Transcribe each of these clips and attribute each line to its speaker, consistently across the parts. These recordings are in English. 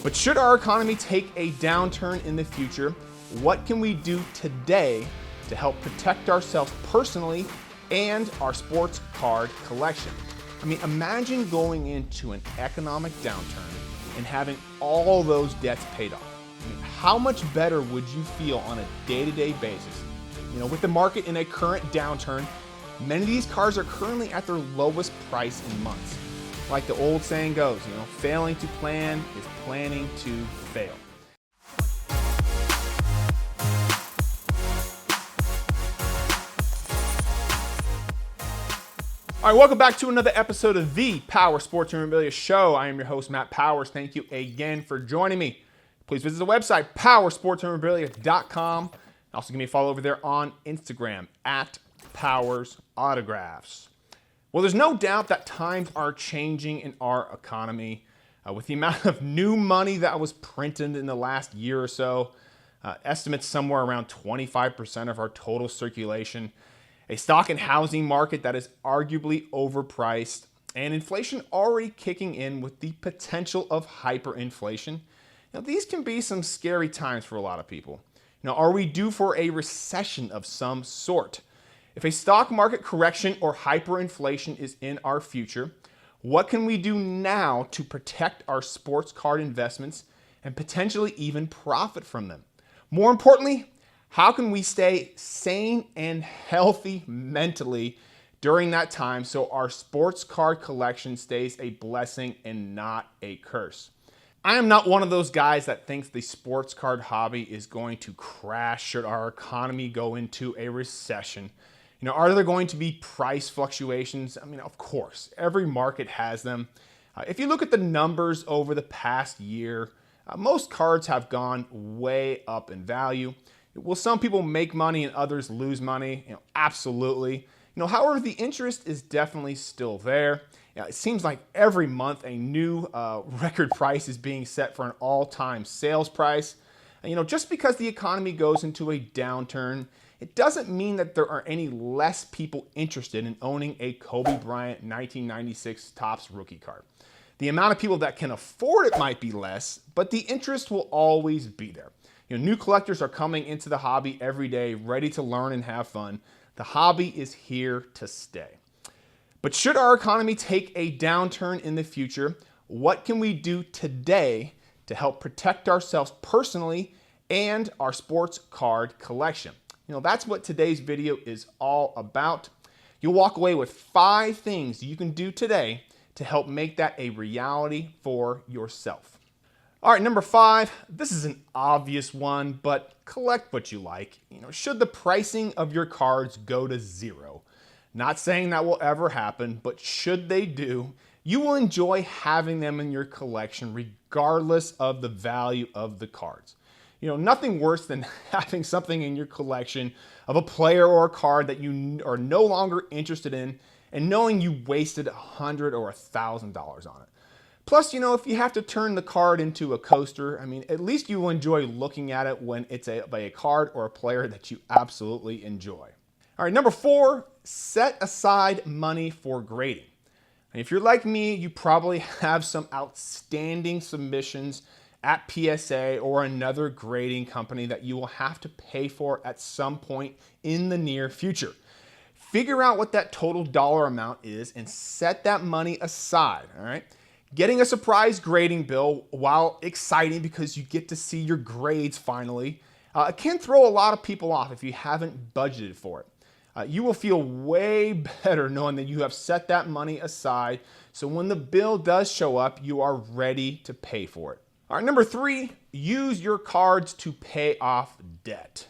Speaker 1: But should our economy take a downturn in the future, what can we do today to help protect ourselves personally and our sports card collection? I mean, imagine going into an economic downturn and having all those debts paid off. I mean, how much better would you feel on a day-to-day basis? With the market in a current downturn, many of these cards are currently at their lowest price in months. Like the old saying goes, failing to plan is planning to fail. All right, welcome back to another episode of the Power Sports Memorabilia Show. I am your host, Matt Powers. Thank you again for joining me. Please visit the website, powersportsmemorabilia.com. Also, give me a follow over there on Instagram, @PowersAutographs. Well, there's no doubt that times are changing in our economy. With the amount of new money that was printed in the last year or so, estimates somewhere around 25% of our total circulation, a stock and housing market that is arguably overpriced, and inflation already kicking in with the potential of hyperinflation. These can be some scary times for a lot of people. Are we due for a recession of some sort? If a stock market correction or hyperinflation is in our future, what can we do now to protect our sports card investments and potentially even profit from them? More importantly, how can we stay sane and healthy mentally during that time so our sports card collection stays a blessing and not a curse? I am not one of those guys that thinks the sports card hobby is going to crash should our economy go into a recession. Are there going to be price fluctuations? I mean, of course, every market has them. If you look at the numbers over the past year, most cards have gone way up in value. Will some people make money and others lose money? Absolutely. However, the interest is definitely still there. It seems like every month a new record price is being set for an all-time sales price. Just because the economy goes into a downturn, it doesn't mean that there are any less people interested in owning a Kobe Bryant 1996 Topps rookie card. The amount of people that can afford it might be less, but the interest will always be there. New collectors are coming into the hobby every day, ready to learn and have fun. The hobby is here to stay. But should our economy take a downturn in the future, what can we do today to help protect ourselves personally and our sports card collection? That's what today's video is all about. You'll walk away with 5 things you can do today to help make that a reality for yourself. All right, number 5, this is an obvious one, but collect what you like. Should the pricing of your cards go to 0? Not saying that will ever happen, but should they do, you will enjoy having them in your collection regardless of the value of the cards. Nothing worse than having something in your collection of a player or a card that you are no longer interested in and knowing you wasted $100 or $1,000 on it. Plus, if you have to turn the card into a coaster, at least you will enjoy looking at it when it's a card or a player that you absolutely enjoy. All right, number 4, set aside money for grading. If you're like me, you probably have some outstanding submissions at PSA or another grading company that you will have to pay for at some point in the near future. Figure out what that total dollar amount is and set that money aside, all right? Getting a surprise grading bill, while exciting because you get to see your grades finally, it can throw a lot of people off if you haven't budgeted for it. You will feel way better knowing that you have set that money aside so when the bill does show up, you are ready to pay for it. All right, number 3, use your cards to pay off debt.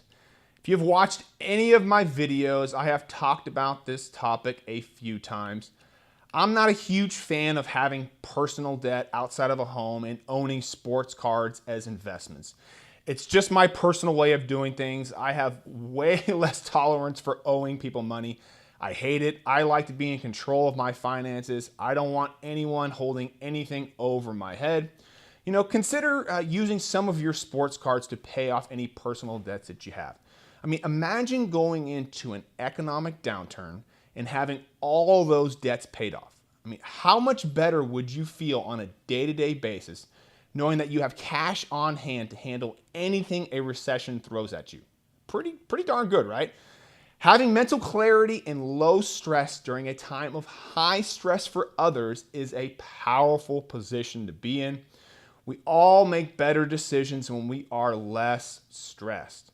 Speaker 1: If you've watched any of my videos, I have talked about this topic a few times. I'm not a huge fan of having personal debt outside of a home and owning sports cards as investments. It's just my personal way of doing things. I have way less tolerance for owing people money. I hate it. I like to be in control of my finances. I don't want anyone holding anything over my head. Consider using some of your sports cards to pay off any personal debts that you have. Imagine going into an economic downturn and having all those debts paid off. How much better would you feel on a day-to-day basis knowing that you have cash on hand to handle anything a recession throws at you. Pretty darn good, right? Having mental clarity and low stress during a time of high stress for others is a powerful position to be in. We all make better decisions when we are less stressed.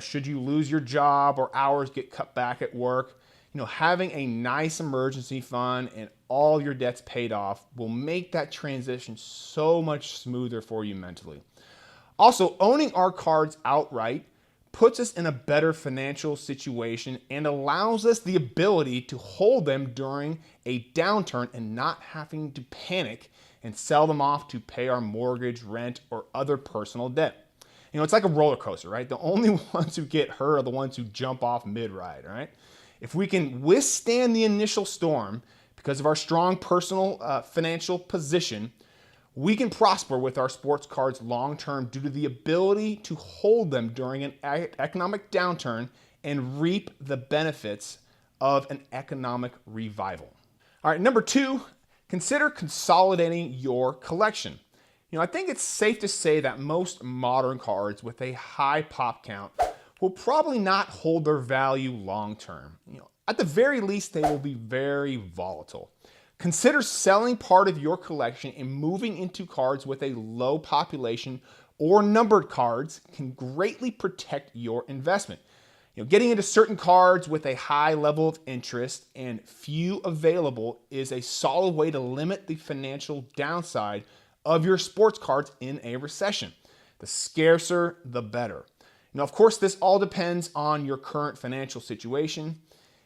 Speaker 1: Should you lose your job or hours get cut back at work, having a nice emergency fund and all your debts paid off will make that transition so much smoother for you mentally. Also, owning our cards outright puts us in a better financial situation and allows us the ability to hold them during a downturn and not having to panic and sell them off to pay our mortgage, rent, or other personal debt. It's like a roller coaster, right? The only ones who get hurt are the ones who jump off mid-ride, right? If we can withstand the initial storm because of our strong personal financial position, we can prosper with our sports cards long-term due to the ability to hold them during an economic downturn and reap the benefits of an economic revival. All right, number 2, consider consolidating your collection. I think it's safe to say that most modern cards with a high pop count will probably not hold their value long-term. At the very least, they will be very volatile. Consider selling part of your collection and moving into cards with a low population or numbered cards can greatly protect your investment. Getting into certain cards with a high level of interest and few available is a solid way to limit the financial downside of your sports cards in a recession. The scarcer, the better. Of course, this all depends on your current financial situation.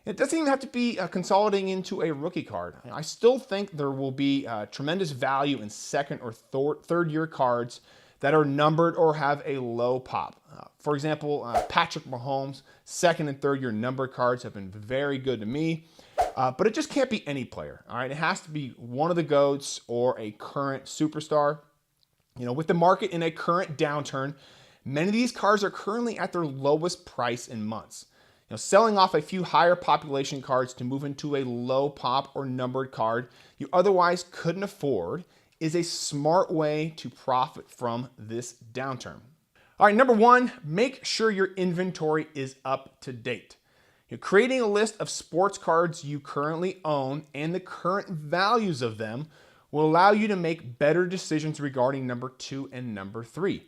Speaker 1: It doesn't even have to be consolidating into a rookie card. I still think there will be tremendous value in second or third year cards that are numbered or have a low pop. For example, Patrick Mahomes' second and third year numbered cards have been very good to me, but it just can't be any player. All right, it has to be one of the GOATs or a current superstar. With the market in a current downturn, many of these cards are currently at their lowest price in months. Selling off a few higher population cards to move into a low pop or numbered card you otherwise couldn't afford is a smart way to profit from this downturn. All right, number 1, make sure your inventory is up to date. Creating a list of sports cards you currently own and the current values of them will allow you to make better decisions regarding number 2 and number 3.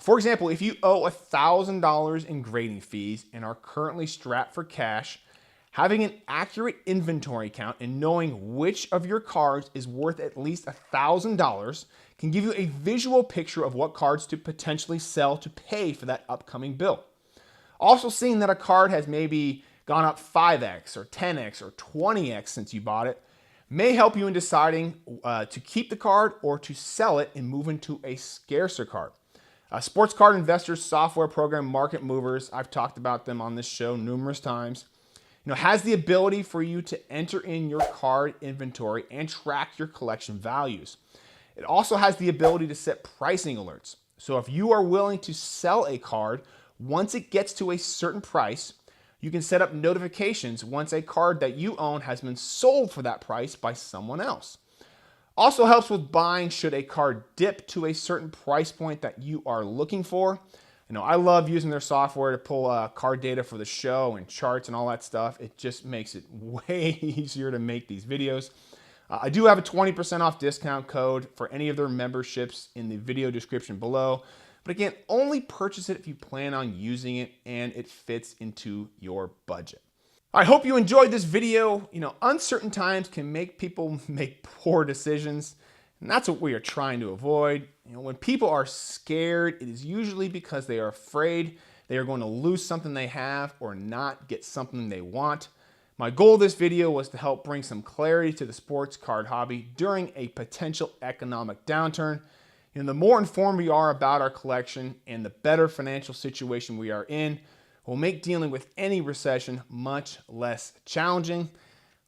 Speaker 1: For example, if you owe $1,000 in grading fees and are currently strapped for cash, having an accurate inventory count and knowing which of your cards is worth at least $1,000 can give you a visual picture of what cards to potentially sell to pay for that upcoming bill. Also, seeing that a card has maybe gone up 5x or 10x or 20x since you bought it may help you in deciding to keep the card or to sell it and move into a scarcer card. Sports card investors software program Market Movers, I've talked about them on this show numerous times, has the ability for you to enter in your card inventory and track your collection values. It also has the ability to set pricing alerts. So if you are willing to sell a card, once it gets to a certain price, you can set up notifications once a card that you own has been sold for that price by someone else. Also helps with buying should a card dip to a certain price point that you are looking for. I love using their software to pull card data for the show and charts and all that stuff. It just makes it way easier to make these videos. I do have a 20% off discount code for any of their memberships in the video description below. But again, only purchase it if you plan on using it and it fits into your budget. I hope you enjoyed this video. Uncertain times can make people make poor decisions, and that's what we are trying to avoid. When people are scared, it is usually because they are afraid they are going to lose something they have or not get something they want. My goal of this video was to help bring some clarity to the sports card hobby during a potential economic downturn. The more informed we are about our collection and the better financial situation we are in, will make dealing with any recession much less challenging.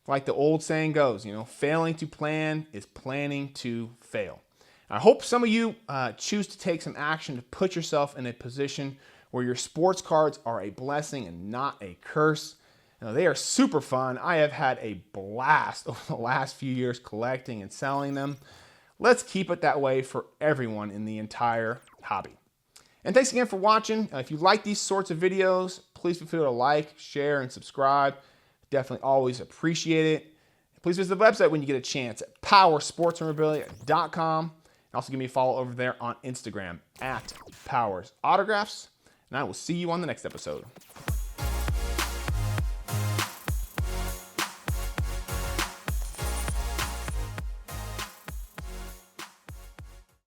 Speaker 1: Like the old saying goes, failing to plan is planning to fail. I hope some of you choose to take some action to put yourself in a position where your sports cards are a blessing and not a curse. They are super fun. I have had a blast over the last few years collecting and selling them. Let's keep it that way for everyone in the entire hobby. And thanks again for watching. If you like these sorts of videos, please feel free to like, share, and subscribe. Definitely always appreciate it. Please visit the website when you get a chance at powersportsmemorabilia.com. And also give me a follow over there on Instagram at PowersAutographs. And I will see you on the next episode.